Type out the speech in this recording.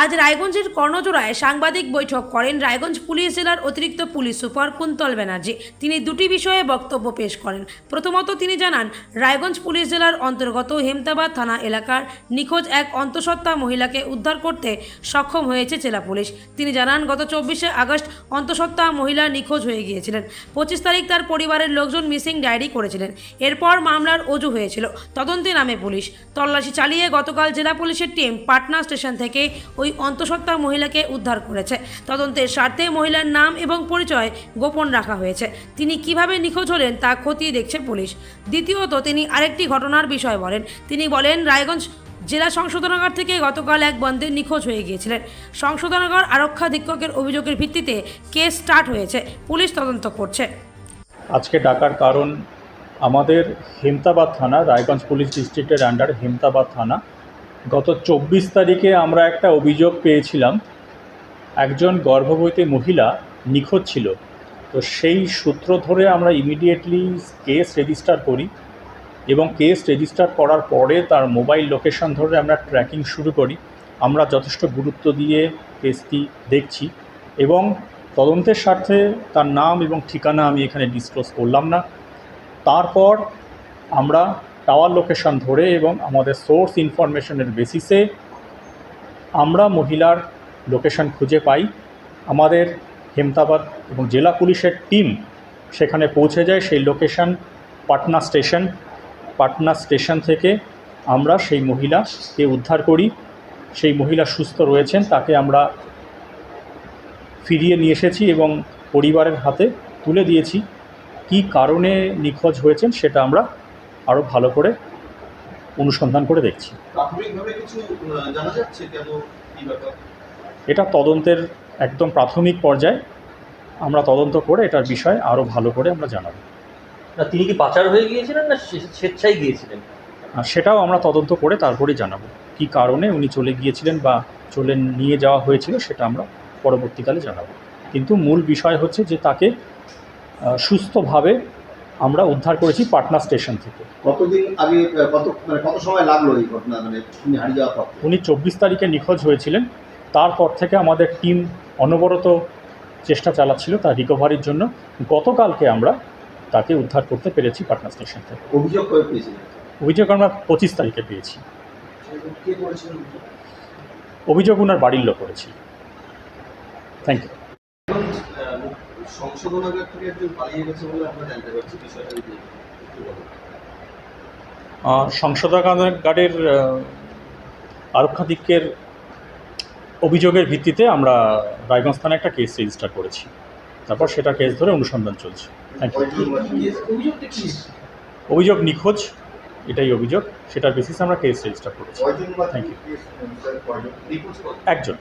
আজ রায়গঞ্জের কর্ণজোড়ায় সাংবাদিক বৈঠক করেন রায়গঞ্জ পুলিশ জেলার অতিরিক্ত পুলিশ সুপার কুন্তল ব্যানার্জি। তিনি দুটি বিষয়ে বক্তব্য পেশ করেন। প্রথমত তিনি জানান, রায়গঞ্জ পুলিশ জেলার অন্তর্গত হেমতাবাদ থানা এলাকার নিখোঁজ এক অন্তঃসত্ত্বা মহিলাকে উদ্ধার করতে সক্ষম হয়েছে জেলা পুলিশ। তিনি জানান, গত 24শে আগস্ট অন্তঃসত্ত্বা মহিলা নিখোঁজ হয়ে গিয়েছিলেন। 25 তারিখ তার পরিবারের লোকজন মিসিং ডায়েরি করেছিলেন। এরপর মামলার অজু হয়েছিল। তদন্তে নামে পুলিশ। তল্লাশি চালিয়ে গতকাল জেলা পুলিশের টিম পাটনা স্টেশন থেকে ওই অন্তঃসত্ত্বা মহিলাকে উদ্ধার করেছে। তদন্তের স্বার্থে মহিলার নাম এবং পরিচয় গোপন রাখা হয়েছে। তিনি কিভাবে নিখোঁজ হলেন তা খতিয়ে দেখছে পুলিশ। দ্বিতীয়ত তিনি আরেকটি ঘটনার বিষয় বলেন। তিনি বলেন, রায়গঞ্জ জেলা সংশোধনাগার থেকে গতকাল এক বন্দী নিখোঁজ হয়ে গিয়েছিলেন। সংশোধনাগার আরক্ষাধীক্ষকের অভিযোগের ভিত্তিতে কেস স্টার্ট হয়েছে। পুলিশ তদন্ত করছে। আজকে ডাকার কারণ, আমাদের হেমতাবাদ থানা, রায়গঞ্জ পুলিশ ডিস্ট্রিক্টের আন্ডার হেমতাবাদ থানা, গত 24 তারিখে আমরা একটা অভিযোগ পেয়েছিলাম, একজন গর্ভবতী মহিলা নিখোঁজ ছিল। তো সেই সূত্র ধরে আমরা ইমিডিয়েটলি কেস রেজিস্টার করি এবং কেস রেজিস্টার করার পরে তার মোবাইল লোকেশন ধরে আমরা ট্র্যাকিং শুরু করি। আমরা যথেষ্ট গুরুত্ব দিয়ে কেসটি দেখছি এবং তদন্তের স্বার্থে তার নাম এবং ঠিকানা আমি এখানে ডিসক্লোজ করলাম না। তারপর আমরা টাওয়ার লোকেশন ধরে এবং আমাদের সোর্স ইনফরমেশনের বেসিসে আমরা মহিলার লোকেশন খুঁজে পাই। আমাদের হেমতাবাদ এবং জেলা পুলিশের টিম সেখানে পৌঁছে যায়। সেই লোকেশন পাটনা স্টেশন থেকে আমরা সেই মহিলাকে উদ্ধার করি। সেই মহিলা সুস্থ রয়েছেন, তাকে আমরা ফিরিয়ে নিয়ে এসেছি এবং পরিবারের হাতে তুলে দিয়েছি। কী কারণে নিখোঁজ হয়েছেন সেটা আমরা আরও ভালো করে অনুসন্ধান করে দেখছি। প্রাথমিকভাবে কিছু জানা যাচ্ছে কেন, কি ব্যাপার? এটা তদন্তের একদম প্রাথমিক পর্যায়ে। আমরা তদন্ত করে এটার বিষয়ে আরও ভালো করে আমরা জানাবো। না, তিনি কি পাচার হয়ে গিয়েছিলেন না স্বেচ্ছায় গিয়েছিলেন? সেটাও আমরা তদন্ত করে তারপরেই জানাবো। কী কারণে উনি চলে গিয়েছিলেন বা নিয়ে যাওয়া হয়েছিল সেটা আমরা পরবর্তীকালে জানাবো। কিন্তু মূল বিষয় হচ্ছে যে তাকে সুস্থভাবে আমরা উদ্ধার করেছি পাটনা স্টেশন থেকে। কতদিন আগে, কত সময় লাগলো এই ঘটনা, উনি হারিয়ে যাওয়ার পর? উনি 24 তারিখে নিখোঁজ হয়েছিলেন। তারপর থেকে আমাদের টিম অনবরত চেষ্টা চালাচ্ছিল তার রিকভারির জন্য। গতকালকে আমরা তাকে উদ্ধার করতে পেরেছি পাটনা স্টেশন থেকে। অভিযোগ করে পেয়েছিলেন? অভিযোগ আমরা 25 তারিখে পেয়েছি। কে করেছিলেন? অভিযোগ ওনার বাড়ির লোক করেছি। Thank you. সংশোধনাগার থেকে একজন পালিয়ে গেছে বলে আমরা জানতে পারছি, বিষয়টা কি বলবো? সংশোধনাগারের আরক্ষাধীক্ষকের অভিযোগের ভিত্তিতে আমরা রায়গঞ্জ থানায় একটা কেস রেজিস্টার করেছি। তারপর সেটা কেস ধরে অনুসন্ধান চলছে। Thank you. অভিযোগ নিখোঁজ, এটাই অভিযোগ। সেটার বেসিসে আমরা কেস রেজিস্টার করেছি। Thank you. একজন।